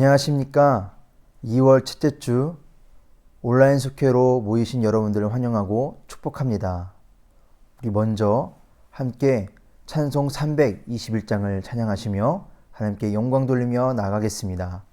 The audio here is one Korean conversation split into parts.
안녕하십니까. 2월 첫째 주 온라인 속회로 모이신 여러분들을 환영하고 축복합니다. 우리 먼저 함께 찬송 321장을 찬양하시며 하나님께 영광 돌리며 나아가겠습니다.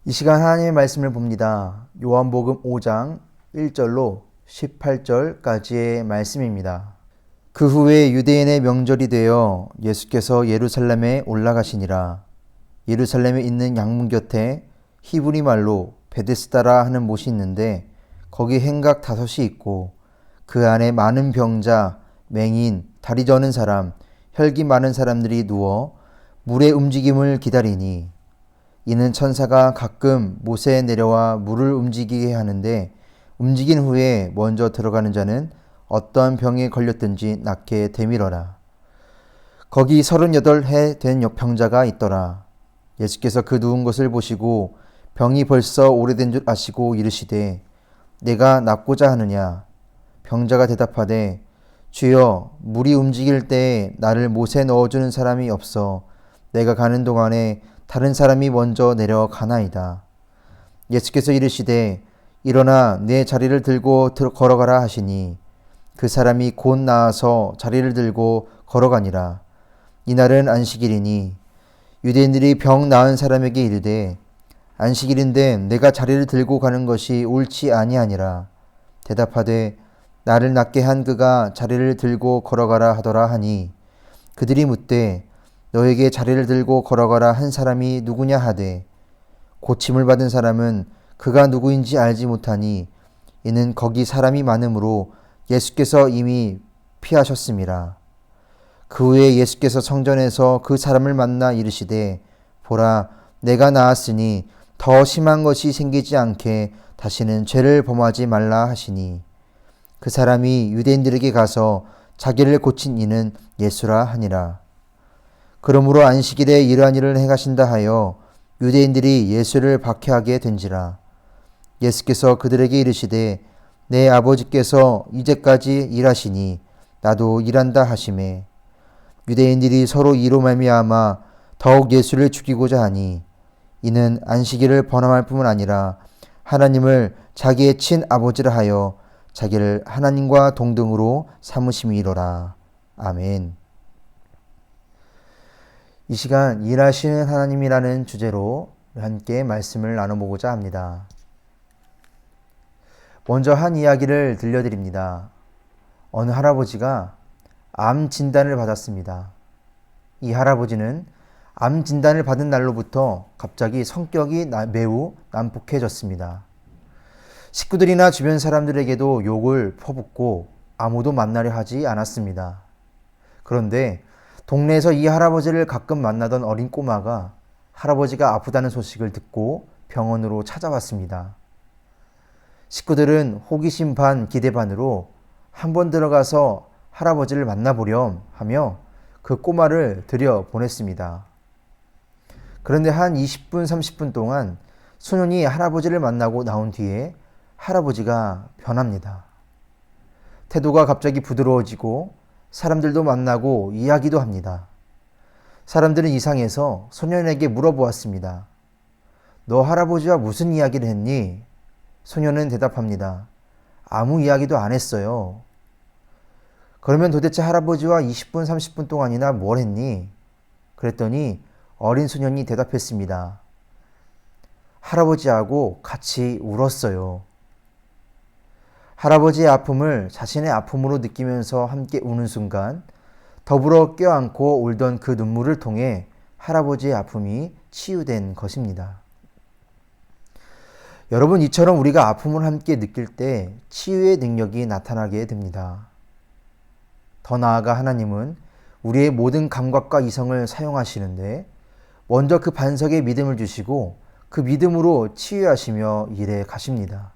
이 시간 하나님의 말씀을 봅니다. 요한복음 5장 1절로 18절까지의 말씀입니다. 그 후에 유대인의 명절이 되어 예수께서 예루살렘에 올라가시니라. 예루살렘에 있는 양문 곁에 히브리 말로 베데스다라 하는 못이 있는데 거기 행각 5이 있고 그 안에 많은 병자, 맹인, 다리 저는 사람, 혈기 많은 사람들이 누워 물의 움직임을 기다리니 이는 천사가 가끔 못에 내려와 물을 움직이게 하는데 움직인 후에 먼저 들어가는 자는 어떠한 병에 걸렸든지 낫게 되밀어라. 거기 38해 된 병자가 있더라. 예수께서 그 누운 것을 보시고 병이 벌써 오래된 줄 아시고 이르시되 내가 낫고자 하느냐? 병자가 대답하되 주여 물이 움직일 때에 나를 못에 넣어주는 사람이 없어 내가 가는 동안에 다른 사람이 먼저 내려가나이다. 예수께서 이르시되 일어나 내 자리를 들고 걸어가라 하시니 그 사람이 곧 나아서 자리를 들고 걸어가니라. 이날은 안식일이니 유대인들이 병 나은 사람에게 이르되 안식일인데 내가 자리를 들고 가는 것이 옳지 아니하니라. 대답하되 나를 낫게 한 그가 자리를 들고 걸어가라 하더라 하니 그들이 묻되 너에게 자리를 들고 걸어가라 한 사람이 누구냐 하되 고침을 받은 사람은 그가 누구인지 알지 못하니 이는 거기 사람이 많으므로 예수께서 이미 피하셨음이라. 그 후에 예수께서 성전에서 그 사람을 만나 이르시되 보라 내가 나았으니 더 심한 것이 생기지 않게 다시는 죄를 범하지 말라 하시니 그 사람이 유대인들에게 가서 자기를 고친 이는 예수라 하니라. 그러므로 안식일에 이러한 일을 행하신다 하여 유대인들이 예수를 박해하게 된지라. 예수께서 그들에게 이르시되 내 아버지께서 이제까지 일하시니 나도 일한다 하시매 유대인들이 서로 이로 말미암아 더욱 예수를 죽이고자 하니 이는 안식일을 번함할 뿐만 아니라 하나님을 자기의 친아버지라 하여 자기를 하나님과 동등으로 삼으심이로라. 아멘. 이 시간 일하시는 하나님이라는 주제로 함께 말씀을 나눠보고자 합니다. 먼저 한 이야기를 들려드립니다. 어느 할아버지가 암 진단을 받았습니다. 이 할아버지는 암 진단을 받은 날로부터 갑자기 성격이 매우 난폭해졌습니다. 식구들이나 주변 사람들에게도 욕을 퍼붓고 아무도 만나려 하지 않았습니다. 그런데 동네에서 이 할아버지를 가끔 만나던 어린 꼬마가 할아버지가 아프다는 소식을 듣고 병원으로 찾아왔습니다. 식구들은 호기심 반 기대 반으로 한번 들어가서 할아버지를 만나보렴 하며 그 꼬마를 들여보냈습니다. 그런데 한 20분, 30분 동안 소년이 할아버지를 만나고 나온 뒤에 할아버지가 변합니다. 태도가 갑자기 부드러워지고 사람들도 만나고 이야기도 합니다. 사람들은 이상해서 소년에게 물어보았습니다. 너 할아버지와 무슨 이야기를 했니? 소년은 대답합니다. 아무 이야기도 안 했어요. 그러면 도대체 할아버지와 20분, 30분 동안이나 뭘 했니? 그랬더니 어린 소년이 대답했습니다. 할아버지하고 같이 울었어요. 할아버지의 아픔을 자신의 아픔으로 느끼면서 함께 우는 순간 더불어 껴안고 울던 그 눈물을 통해 할아버지의 아픔이 치유된 것입니다. 여러분, 이처럼 우리가 아픔을 함께 느낄 때 치유의 능력이 나타나게 됩니다. 더 나아가 하나님은 우리의 모든 감각과 이성을 사용하시는데 먼저 그 반석에 믿음을 주시고 그 믿음으로 치유하시며 일해 가십니다.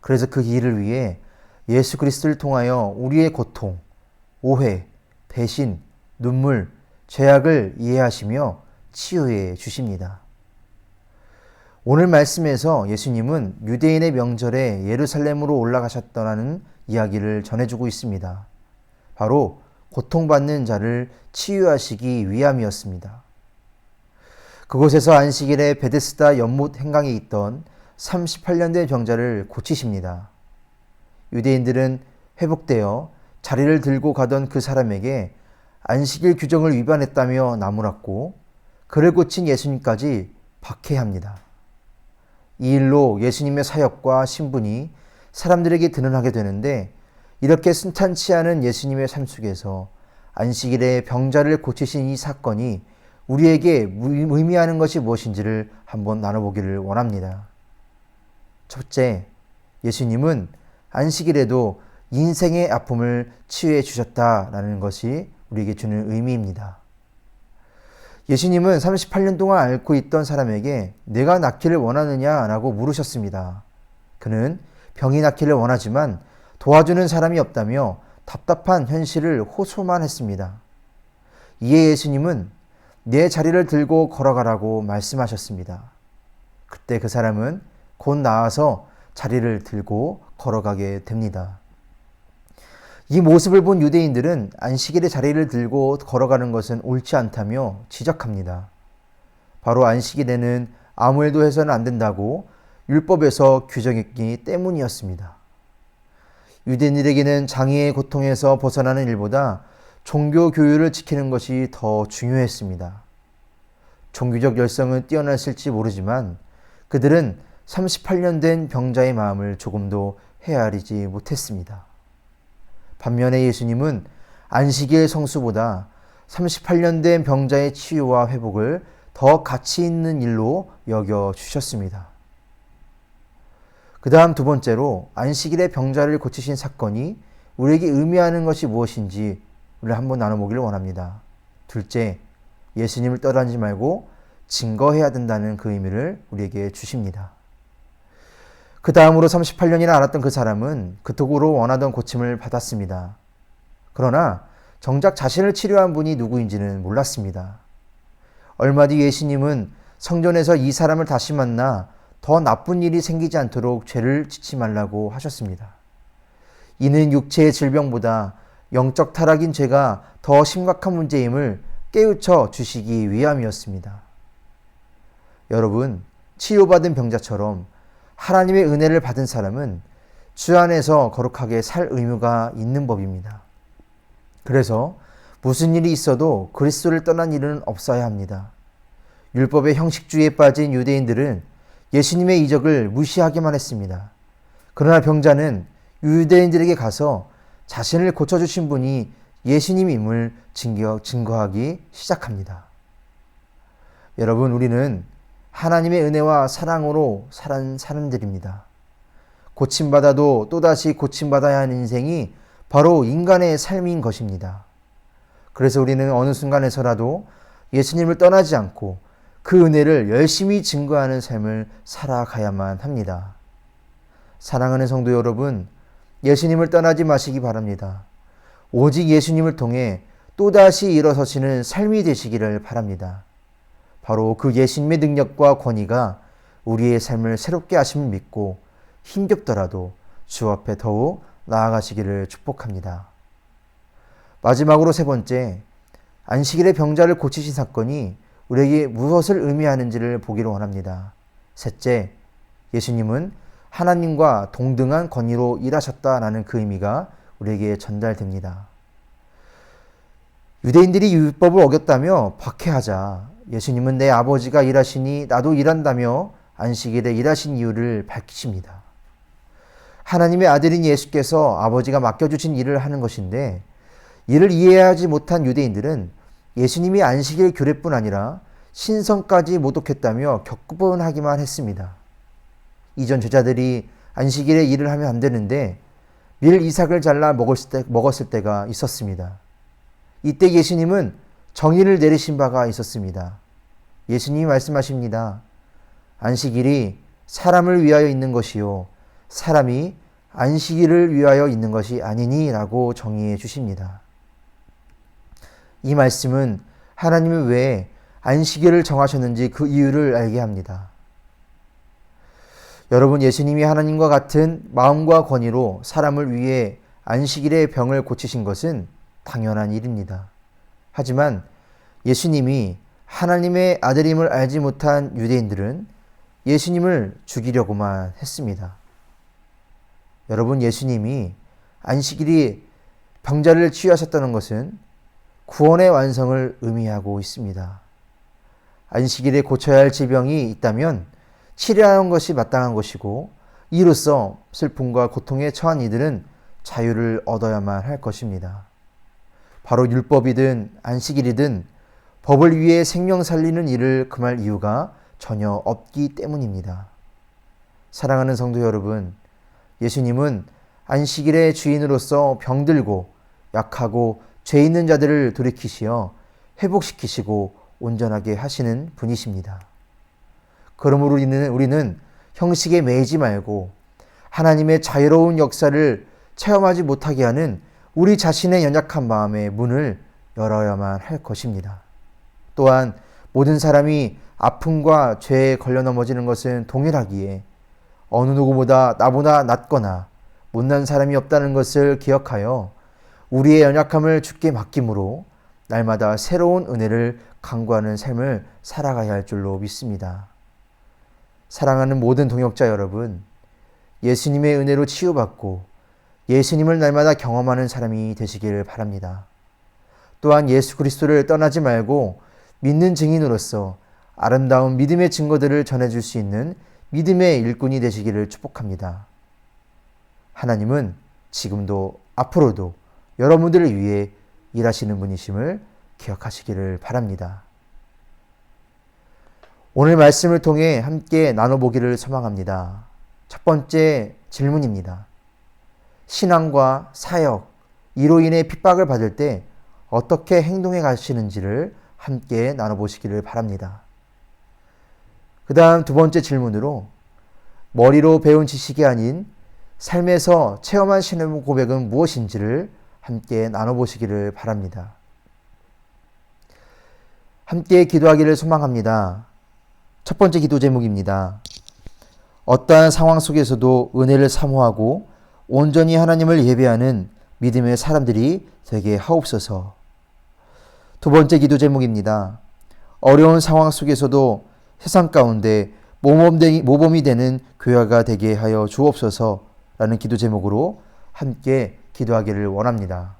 그래서 그 일을 위해 예수 그리스도를 통하여 우리의 고통, 오해, 배신, 눈물, 죄악을 이해하시며 치유해 주십니다. 오늘 말씀에서 예수님은 유대인의 명절에 예루살렘으로 올라가셨다는 이야기를 전해주고 있습니다. 바로 고통받는 자를 치유하시기 위함이었습니다. 그곳에서 안식일에 베데스다 연못 행강에 있던 38년 된 병자를 고치십니다. 유대인들은 회복되어 자리를 들고 가던 그 사람에게 안식일 규정을 위반했다며 나무랐고 그를 고친 예수님까지 박해합니다. 이 일로 예수님의 사역과 신분이 사람들에게 드러나게 되는데 이렇게 순탄치 않은 예수님의 삶 속에서 안식일에 병자를 고치신 이 사건이 우리에게 의미하는 것이 무엇인지를 한번 나눠보기를 원합니다. 첫째, 예수님은 안식일에도 인생의 아픔을 치유해 주셨다라는 것이 우리에게 주는 의미입니다. 예수님은 38년 동안 앓고 있던 사람에게 내가 낫기를 원하느냐라고 물으셨습니다. 그는 병이 낫기를 원하지만 도와주는 사람이 없다며 답답한 현실을 호소만 했습니다. 이에 예수님은 내 자리를 들고 걸어가라고 말씀하셨습니다. 그때 그 사람은 곧 나아서 자리를 들고 걸어가게 됩니다. 이 모습을 본 유대인들은 안식일에 자리를 들고 걸어가는 것은 옳지 않다며 지적합니다. 바로 안식일에는 아무 일도 해서는 안 된다고 율법에서 규정했기 때문이었습니다. 유대인들에게는 장애의 고통에서 벗어나는 일보다 종교 교율을 지키는 것이 더 중요했습니다. 종교적 열성은 뛰어났을지 모르지만 그들은 38년 된 병자의 마음을 조금도 헤아리지 못했습니다. 반면에 예수님은 안식일 성수보다 38년 된 병자의 치유와 회복을 더 가치 있는 일로 여겨주셨습니다. 그 다음 두 번째로 안식일에 병자를 고치신 사건이 우리에게 의미하는 것이 무엇인지 우리 한번 나눠보기를 원합니다. 둘째, 예수님을 떠나지 말고 증거해야 된다는 그 의미를 우리에게 주십니다. 그 다음으로 38년이나 앓았던 그 사람은 그토록 원하던 고침을 받았습니다. 그러나 정작 자신을 치료한 분이 누구인지는 몰랐습니다. 얼마 뒤 예수님은 성전에서 이 사람을 다시 만나 더 나쁜 일이 생기지 않도록 죄를 짓지 말라고 하셨습니다. 이는 육체의 질병보다 영적 타락인 죄가 더 심각한 문제임을 깨우쳐 주시기 위함이었습니다. 여러분, 치유받은 병자처럼 하나님의 은혜를 받은 사람은 주 안에서 거룩하게 살 의무가 있는 법입니다. 그래서 무슨 일이 있어도 그리스도를 떠난 일은 없어야 합니다. 율법의 형식주의에 빠진 유대인들은 예수님의 이적을 무시하기만 했습니다. 그러나 병자는 유대인들에게 가서 자신을 고쳐주신 분이 예수님임을 증거하기 시작합니다. 여러분, 우리는 하나님의 은혜와 사랑으로 살은 사람들입니다. 고침받아도 또다시 고침받아야 하는 인생이 바로 인간의 삶인 것입니다. 그래서 우리는 어느 순간에서라도 예수님을 떠나지 않고 그 은혜를 열심히 증거하는 삶을 살아가야만 합니다. 사랑하는 성도 여러분, 예수님을 떠나지 마시기 바랍니다. 오직 예수님을 통해 또다시 일어서시는 삶이 되시기를 바랍니다. 바로 그 예수님의 능력과 권위가 우리의 삶을 새롭게 하심을 믿고 힘겹더라도 주 앞에 더욱 나아가시기를 축복합니다. 마지막으로 세 번째, 안식일에 병자를 고치신 사건이 우리에게 무엇을 의미하는지를 보기를 원합니다. 셋째, 예수님은 하나님과 동등한 권위로 일하셨다라는 그 의미가 우리에게 전달됩니다. 유대인들이 율법을 어겼다며 박해하자 예수님은 내 아버지가 일하시니 나도 일한다며 안식일에 일하신 이유를 밝히십니다. 하나님의 아들인 예수께서 아버지가 맡겨주신 일을 하는 것인데 이를 이해하지 못한 유대인들은 예수님이 안식일 규례뿐 아니라 신성까지 모독했다며 격분하기만 했습니다. 이전 제자들이 안식일에 일을 하면 안 되는데 밀 이삭을 잘라 먹었을 때가 있었습니다. 이때 예수님은 정의를 내리신 바가 있었습니다. 예수님이 말씀하십니다. 안식일이 사람을 위하여 있는 것이요 사람이 안식일을 위하여 있는 것이 아니니 라고 정의해 주십니다. 이 말씀은 하나님이 왜 안식일을 정하셨는지 그 이유를 알게 합니다. 여러분, 예수님이 하나님과 같은 마음과 권위로 사람을 위해 안식일의 병을 고치신 것은 당연한 일입니다. 하지만 예수님이 하나님의 아들임을 알지 못한 유대인들은 예수님을 죽이려고만 했습니다. 여러분, 예수님이 안식일이 병자를 치유하셨다는 것은 구원의 완성을 의미하고 있습니다. 안식일에 고쳐야 할 질병이 있다면 치료하는 것이 마땅한 것이고 이로써 슬픔과 고통에 처한 이들은 자유를 얻어야만 할 것입니다. 바로 율법이든 안식일이든 법을 위해 생명 살리는 일을 금할 이유가 전혀 없기 때문입니다. 사랑하는 성도 여러분, 예수님은 안식일의 주인으로서 병들고 약하고 죄 있는 자들을 돌이키시어 회복시키시고 온전하게 하시는 분이십니다. 그러므로 우리는 형식에 매이지 말고 하나님의 자유로운 역사를 체험하지 못하게 하는 우리 자신의 연약한 마음의 문을 열어야만 할 것입니다. 또한 모든 사람이 아픔과 죄에 걸려 넘어지는 것은 동일하기에 어느 누구보다 나보다 낫거나 못난 사람이 없다는 것을 기억하여 우리의 연약함을 주께 맡김으로 날마다 새로운 은혜를 강구하는 삶을 살아가야 할 줄로 믿습니다. 사랑하는 모든 동역자 여러분, 예수님의 은혜로 치유받고 예수님을 날마다 경험하는 사람이 되시기를 바랍니다. 또한 예수 그리스도를 떠나지 말고 믿는 증인으로서 아름다운 믿음의 증거들을 전해줄 수 있는 믿음의 일꾼이 되시기를 축복합니다. 하나님은 지금도 앞으로도 여러분들을 위해 일하시는 분이심을 기억하시기를 바랍니다. 오늘 말씀을 통해 함께 나눠보기를 소망합니다. 첫 번째 질문입니다. 신앙과 사역, 이로 인해 핍박을 받을 때 어떻게 행동해 가시는지를 함께 나눠보시기를 바랍니다. 그 다음 두 번째 질문으로 머리로 배운 지식이 아닌 삶에서 체험한 신앙 고백은 무엇인지를 함께 나눠보시기를 바랍니다. 함께 기도하기를 소망합니다. 첫 번째 기도 제목입니다. 어떠한 상황 속에서도 은혜를 사모하고 온전히 하나님을 예배하는 믿음의 사람들이 되게 하옵소서. 두 번째 기도 제목입니다. 어려운 상황 속에서도 세상 가운데 모범이 되는 교회가 되게 하여 주옵소서라는 기도 제목으로 함께 기도하기를 원합니다.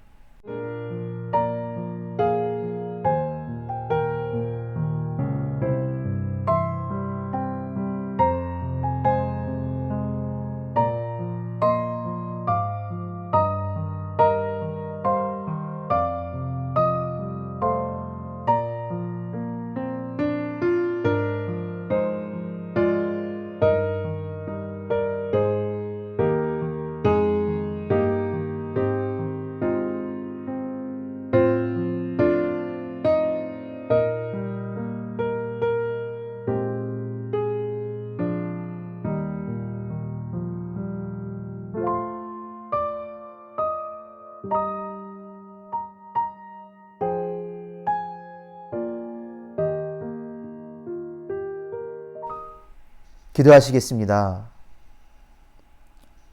기도하시겠습니다.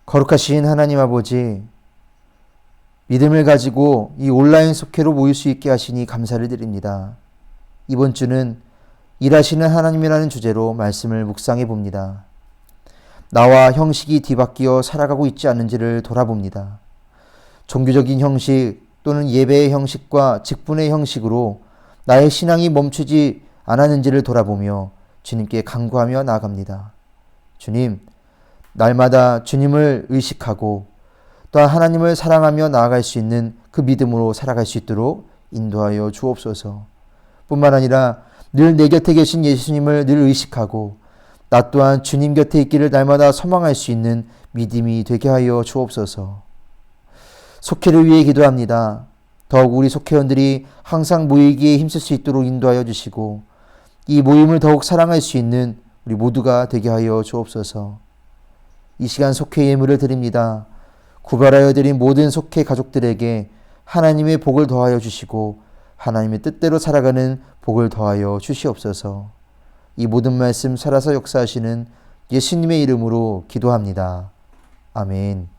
거룩하신 하나님 아버지, 믿음을 가지고 이 온라인 속회로 모일 수 있게 하시니 감사를 드립니다. 이번 주는 일하시는 하나님이라는 주제로 말씀을 묵상해 봅니다. 나와 형식이 뒤바뀌어 살아가고 있지 않은지를 돌아봅니다. 종교적인 형식 또는 예배의 형식과 직분의 형식으로 나의 신앙이 멈추지 않았는지를 돌아보며 주님께 간구하며 나아갑니다. 주님, 날마다 주님을 의식하고 또한 하나님을 사랑하며 나아갈 수 있는 그 믿음으로 살아갈 수 있도록 인도하여 주옵소서. 뿐만 아니라 늘 내 곁에 계신 예수님을 늘 의식하고 나 또한 주님 곁에 있기를 날마다 소망할 수 있는 믿음이 되게 하여 주옵소서. 속회를 위해 기도합니다. 더욱 우리 속회원들이 항상 모이기에 힘쓸 수 있도록 인도하여 주시고 이 모임을 더욱 사랑할 수 있는 우리 모두가 되게 하여 주옵소서. 이 시간 속회 예물을 드립니다. 구별하여 드린 모든 속회 가족들에게 하나님의 복을 더하여 주시고 하나님의 뜻대로 살아가는 복을 더하여 주시옵소서. 이 모든 말씀 살아서 역사하시는 예수님의 이름으로 기도합니다. 아멘.